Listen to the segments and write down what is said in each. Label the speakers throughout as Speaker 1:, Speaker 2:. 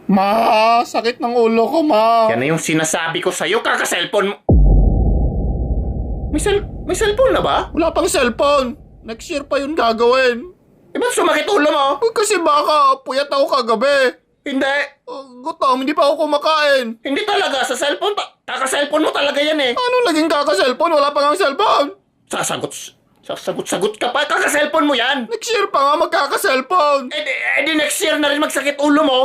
Speaker 1: Ma, sakit ng ulo ko, ma.
Speaker 2: Yan na yung sinasabi ko sa'yo, kaka-cellphone mo. May cellphone na ba?
Speaker 1: Wala pang cellphone. Next year pa yun gagawin.
Speaker 2: Eh, ba't sumakit ulo mo?
Speaker 1: Kasi baka puyat ako kagabi.
Speaker 2: Hindi.
Speaker 1: Gutom, hindi pa ako kumakain.
Speaker 2: Hindi talaga. Sa cellphone, kaka-cellphone mo talaga yan eh.
Speaker 1: Ano naging kaka-cellphone? Wala pa nga cellphone.
Speaker 2: Sasagot ka pa. Kaka-cellphone mo yan.
Speaker 1: Next year pa nga magkaka-cellphone.
Speaker 2: Eh di next year na rin magsakit ulo mo.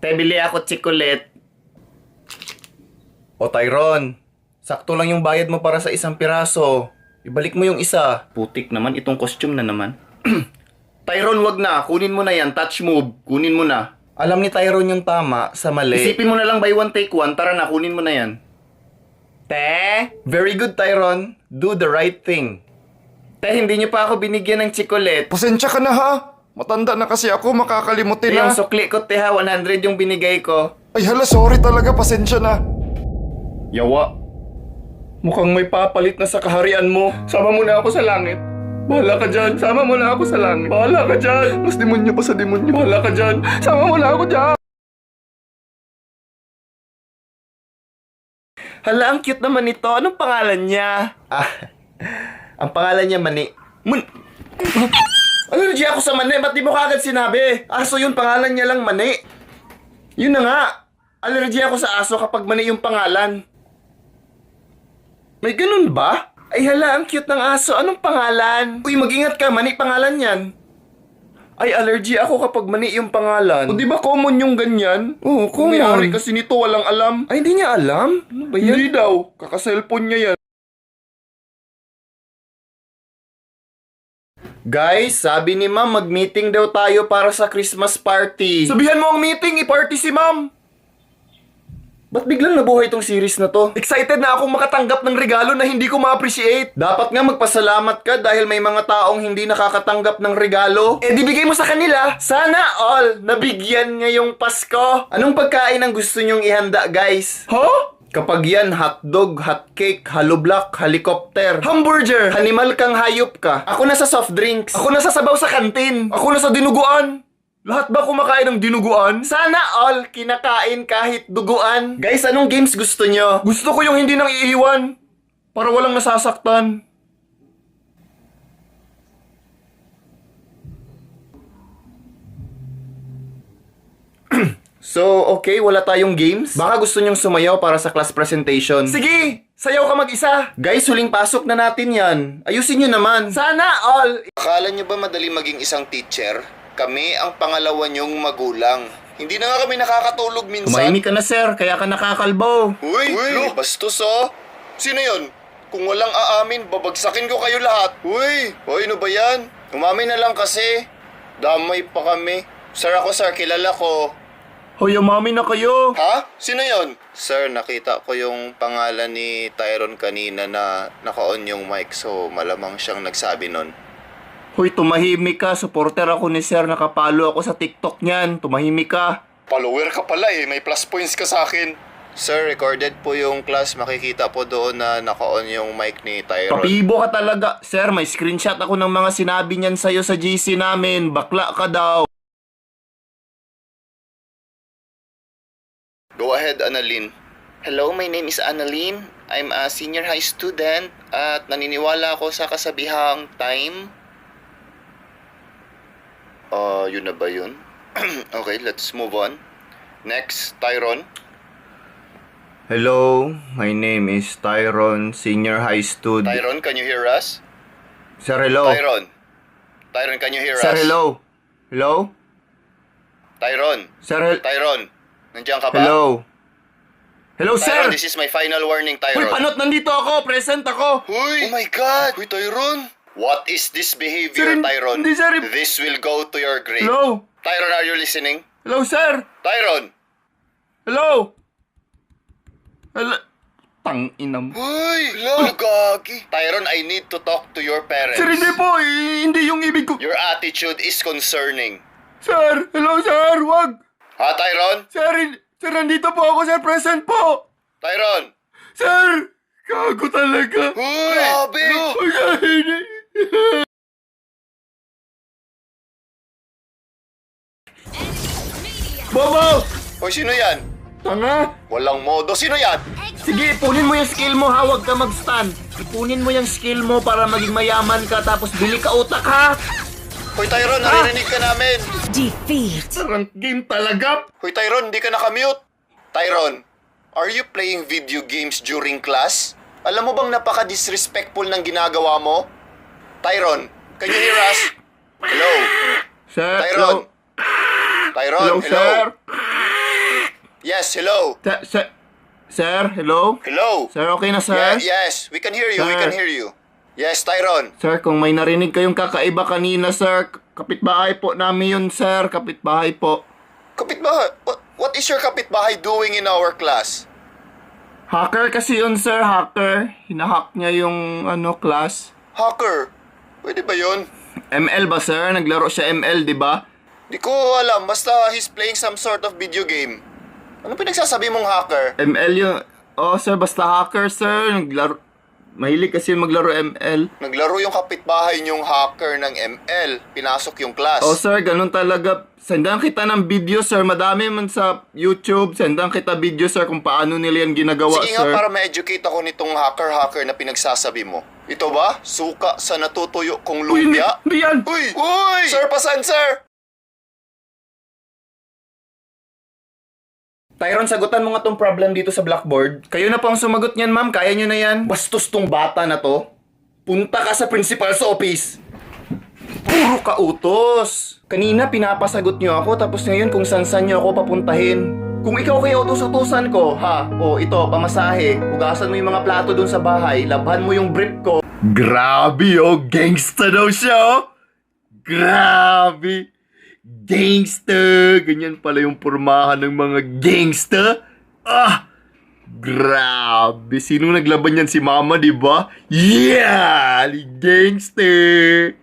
Speaker 2: Te, bili ako tsikulit.
Speaker 3: O Tyron, sakto lang yung bayad mo para sa isang piraso. Ibalik mo yung isa.
Speaker 2: Putik naman, itong costume na naman.
Speaker 3: Tyron, wag na. Kunin mo na yan. Touch move. Kunin mo na. Alam ni Tyron yung tama sa mali.
Speaker 2: Isipin mo na lang by one take one. Tara na, kunin mo na yan. Te?
Speaker 3: Very good, Tyron. Do the right thing.
Speaker 2: Te, hindi niyo pa ako binigyan ng tsikulit.
Speaker 1: Pasensya ka na ha. Matanda na kasi ako, makakalimutin na.
Speaker 2: Yung sukli ko, te ha, 100 yung binigay ko.
Speaker 1: Ay hala, sorry talaga, pasensya na.
Speaker 2: Yawa. Mukhang may papalit na sa kaharian mo. Sama mo na ako sa langit. Bahala ka dyan. Sama mo na ako sa langit. Bahala ka dyan.
Speaker 1: Mas demonyo pa sa demonyo.
Speaker 2: Bahala ka dyan. Sama mo na ako dyan. Hala, ang cute naman ito. Anong pangalan niya?
Speaker 3: Ang pangalan niya Mani.
Speaker 2: Allergy ako sa mani. Ba't di mo kagad sinabi? Aso yun, pangalan niya lang Mani. Yun na nga. Allergy ako sa aso kapag Mani yung pangalan. May ganun ba? Ay hala, ang cute ng aso. Anong pangalan? Uy, mag-ingat ka. Mani pangalan yan. Ay, allergy ako kapag Mani yung pangalan. O di ba common yung ganyan? Oo,
Speaker 1: common.
Speaker 2: May-ari kasi nito walang alam. Ay, hindi niya alam? Ano ba yan? Hindi daw. Kaka-cellphone niya yan. Guys, sabi ni ma'am mag-meeting daw tayo para sa Christmas party. Sabihan mo ang meeting, i-party si ma'am. Ba't biglang nabuhay tong series na to? Excited na akong makatanggap ng regalo na hindi ko ma-appreciate. Dapat nga magpasalamat ka dahil may mga taong hindi nakakatanggap ng regalo. Eh di bigay mo sa kanila. Sana all nabigyan ngayong Pasko. Anong pagkain ang gusto nyong ihanda, guys? Huh? Kapag yan, hotdog, hotcake, haloblock, helicopter, hamburger, animal kang hayop ka. Ako na sa soft drinks. Ako na sa sabaw sa kantin. Ako na sa dinuguan. Lahat ba kumakain ng dinuguan? Sana all kinakain kahit duguan. Guys, anong games gusto nyo? Gusto ko yung hindi nang iiwan. Para walang nasasaktan. So, okay, wala tayong games? Baka gusto nyong sumayaw para sa class presentation. Sige! Sayaw ka mag-isa! Guys, huling pasok na natin yan. Ayusin nyo naman. Sana all!
Speaker 4: Akala nyo ba madali maging isang teacher? Kami ang pangalawa nyong magulang. Hindi na nga kami nakakatulog minsan.
Speaker 2: Tumahimik ka na, sir. Kaya ka nakakalbo.
Speaker 4: Uy, bastos oh. Sino yon? Kung walang aamin, babagsakin ko kayo lahat. Uy, ano ba yan? Umamin na lang kasi. Damay pa kami. Sir ako, sir. Kilala ko.
Speaker 2: Hoy, umami na kayo.
Speaker 4: Ha? Sino yon? Sir, nakita ko yung pangalan ni Tyron kanina na naka-on yung mic. So, malamang siyang nagsabi nun.
Speaker 2: Hoy, tumahimik ka. Supporter ako ni sir. Nakapalo ako sa TikTok niyan. Tumahimik ka.
Speaker 4: Follower ka pala eh. May plus points ka sa akin. Sir, recorded po yung class. Makikita po doon na naka-on yung mic ni Tyron.
Speaker 2: Papibo ka talaga. Sir, may screenshot ako ng mga sinabi niyan sa'yo sa GC namin. Bakla ka daw.
Speaker 4: Go ahead, Annalyn. Hello, my name is Annalyn. I'm a senior high student at naniniwala ako sa kasabihang time. Yun na ba yun? Okay, let's move on. Next, Tyron.
Speaker 2: Hello, my name is Tyron, senior high student.
Speaker 4: Tyron, can you hear us?
Speaker 2: Sir, hello.
Speaker 4: Tyron. Tyron, can you hear
Speaker 2: Sir,
Speaker 4: us?
Speaker 2: hello. Hello?
Speaker 4: Tyron.
Speaker 2: Sir,
Speaker 4: Tyron, nandiyan ka ba?
Speaker 2: hello. Hello,
Speaker 4: Tyron,
Speaker 2: sir!
Speaker 4: this is my final warning,
Speaker 2: Hoy,
Speaker 4: Tyron.
Speaker 2: panot, nandito ako! Present ako!
Speaker 4: Huy! Oh my God! Huy, Tyron! What is this behavior,
Speaker 2: Sir,
Speaker 4: Tyron?
Speaker 2: hindi, sir.
Speaker 4: This will go to your grave.
Speaker 2: Hello?
Speaker 4: Tyron, are you listening?
Speaker 2: Hello, sir!
Speaker 4: Tyron!
Speaker 2: Hello? Hello? Tang-inam.
Speaker 4: Huy! Hello? Gagi! Tyron, I need to talk to your parents.
Speaker 2: Sir, hindi po! Hindi yung ibig ko.
Speaker 4: Your attitude is concerning.
Speaker 2: Sir! Hello, sir! Wag!
Speaker 4: Ha, Tyron?
Speaker 2: Sir, nandito po ako, sir. Present po!
Speaker 4: Tyron!
Speaker 2: Sir! Gago talaga!
Speaker 4: Huy! Grabe!
Speaker 2: Ay, Bobo!
Speaker 4: Hoy, sino yan?
Speaker 2: Tanga!
Speaker 4: Walang modo. Sino yan?
Speaker 2: Sige, ipunin mo yung skill mo ha, huwag ka mag-stun. Ipunin mo yung skill mo para maging mayaman ka tapos bili ka utak ha!
Speaker 4: Hoy, Tyron, naririnig ka namin.
Speaker 5: Defeat.
Speaker 2: Sarang game talaga!
Speaker 4: Hoy, Tyron, hindi ka nakamute. Tyron, are you playing video games during class? Alam mo bang napaka-disrespectful ng ginagawa mo? Tyron, can you hear us? Hello?
Speaker 2: Sir,
Speaker 4: Tyron? Tyron,
Speaker 2: Hello, sir?
Speaker 4: Yes, hello.
Speaker 2: Sir, hello?
Speaker 4: Hello?
Speaker 2: Sir, okay na, sir?
Speaker 4: Yes, we can hear you, we
Speaker 2: Sir.
Speaker 4: can hear you. Yes, Tyron.
Speaker 2: Sir, kung may narinig kayong kakaiba kanina, sir, kapitbahay po namin yun, sir. Kapitbahay po.
Speaker 4: Kapitbahay, what is your kapitbahay doing in our class?
Speaker 2: Hacker kasi yun, sir. Hacker. Hinahack niya yung, class.
Speaker 4: Hacker? Pwede ba yun?
Speaker 2: ML ba, sir? Naglaro siya ML, di ba?
Speaker 4: Di ko alam, basta he's playing some sort of video game. Ano pinagsasabi mong hacker?
Speaker 2: ML yun. Oh, sir, basta hacker, sir. Mahilig kasi maglaro ML.
Speaker 4: Naglaro yung kapitbahay niyong hacker ng ML. Pinasok yung class.
Speaker 2: Oh, sir, ganun talaga. Sendan kita ng video, sir. Madami man sa YouTube. Sendan kita video, sir, kung paano nila yan ginagawa,
Speaker 4: Sige
Speaker 2: sir.
Speaker 4: nga, para ma-educate ako nitong hacker-hacker na pinagsasabi mo. Ito ba? Suka sa natutuyo kong lumpia?
Speaker 2: Hindi yan!
Speaker 4: Uy! Uy! Sir, pasan, sir!
Speaker 2: Tyron, sagutan mo nga tong problem dito sa blackboard. Kayo na po ang sumagot niyan, ma'am. Kaya nyo na yan. Bastos tong bata na to. Punta ka sa principal's office. Puro ka utos. Kanina pinapasagot nyo ako tapos ngayon kung saan nyo ako papuntahin. Kung ikaw kaya utos-utusan ko, ha? O ito, pamasahe. Hugasan mo yung mga plato dun sa bahay. Labhan mo yung brief ko. Grabe oh, gangsta daw siya oh. Grabe. Gangster! Ganyan pala yung pormahan ng mga gangster. Ah! Grabe! Sino naglaban yan? Si Mama, di ba? Yeah! Gangster!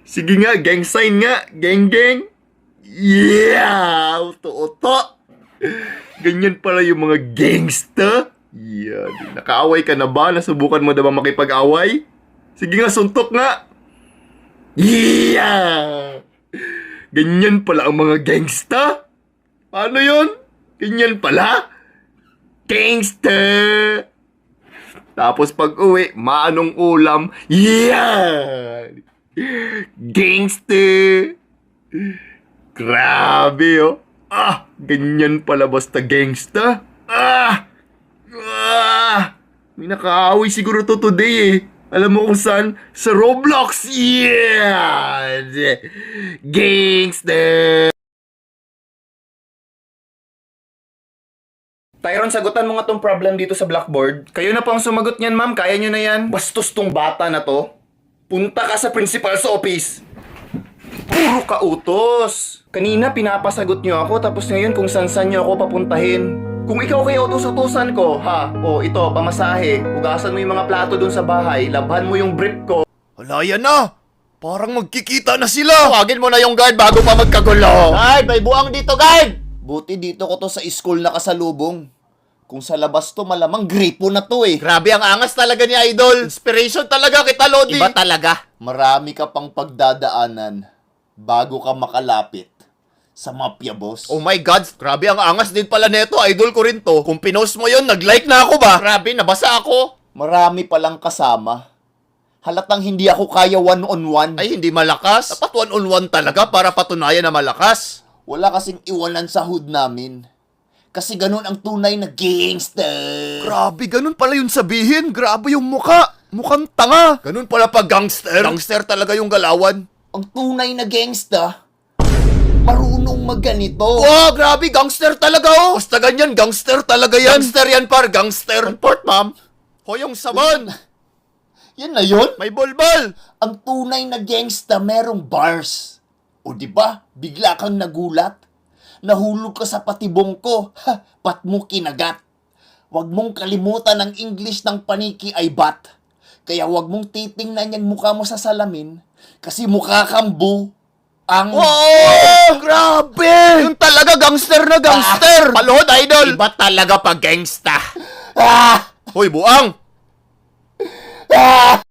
Speaker 2: Sige nga, gang sign nga. Gang gang. Yeah! Uto-uto. Ganyan pala yung mga gangster. Yeah. Nakaaway ka na ba? Nasubukan mo na ba makipag-away? Sige nga, suntok nga. Yeah! Ganyan pala ang mga gangsta? Paano yun? Ganyan pala? Gangster! Tapos pag uwi, maanong ulam? Yeah! Gangster! Grabe oh! Ah! Ganyan pala basta gangsta? Ah! Ah! May nakaaway siguro to today eh. Alam mo kung saan? Sa Roblox! Yeah! Gangster! Tyron, sagutan mo nga tong problem dito sa blackboard. Kayo na po ang sumagot niyan, ma'am. Kaya nyo na yan. Bastos tong bata na to. Punta ka sa principal's office. Puro ka utos. Kanina pinapasagot nyo ako tapos ngayon kung saan nyo ako papuntahin. Kung ikaw kaya utos-utusan ko, ha? O ito, pamasahe. Hugasan mo yung mga plato dun sa bahay. Labhan mo yung brief ko.
Speaker 4: Wala yan na! Parang magkikita na sila! Tawagin mo na yung guard bago pa magkagulo!
Speaker 3: Guard, may buang dito, guard! Buti dito ko to sa school na kasalubong. Kung sa labas to, malamang gripo na to eh.
Speaker 4: Grabe ang angas talaga ni Idol! Inspiration talaga kita, Lodi!
Speaker 3: Iba talaga. Marami ka pang pagdadaanan bago ka makalapit sa mafia, boss.
Speaker 4: Oh my God! Grabe ang angas din pala neto, Idol ko rin to. Kung pinost mo yun, nag-like na ako ba? Grabe, nabasa ako!
Speaker 3: Marami palang kasama. Halatang hindi ako kaya one-on-one.
Speaker 4: Ay, hindi malakas. Dapat one-on-one talaga para patunayan na malakas.
Speaker 3: Wala kasing iwanan sa hood namin. Kasi ganun ang tunay na gangster.
Speaker 4: Grabe, ganun pala yung sabihin. Grabe yung muka. Mukhang tanga. Ganun pala pag gangster. Gangster talaga yung galawan.
Speaker 3: Ang tunay na gangsta, marunong magganito.
Speaker 4: Wow, grabe, gangster talaga oh. Basta ganyan, gangster talaga yan. Gangster yan par, gangster. Port, ma'am. Hoyong sabon.
Speaker 3: Yan na yun.
Speaker 4: May bulbal.
Speaker 3: Ang tunay na gangsta merong bars. O di ba? Bigla kang nagulat. Nahulog ka sa patibong ko. Ha, pat mo kinagat. Huwag mong kalimutan ang English ng paniki ay bat. Kaya huwag mong titingnan yung mukha mo sa salamin. Kasi mukha kang ang...
Speaker 4: Wow! Grabe! Yung talaga gangster na gangster! Palohod, Idol! Iba talaga pag gangsta.
Speaker 3: Ah!
Speaker 4: Hoy, buang!
Speaker 3: Ah!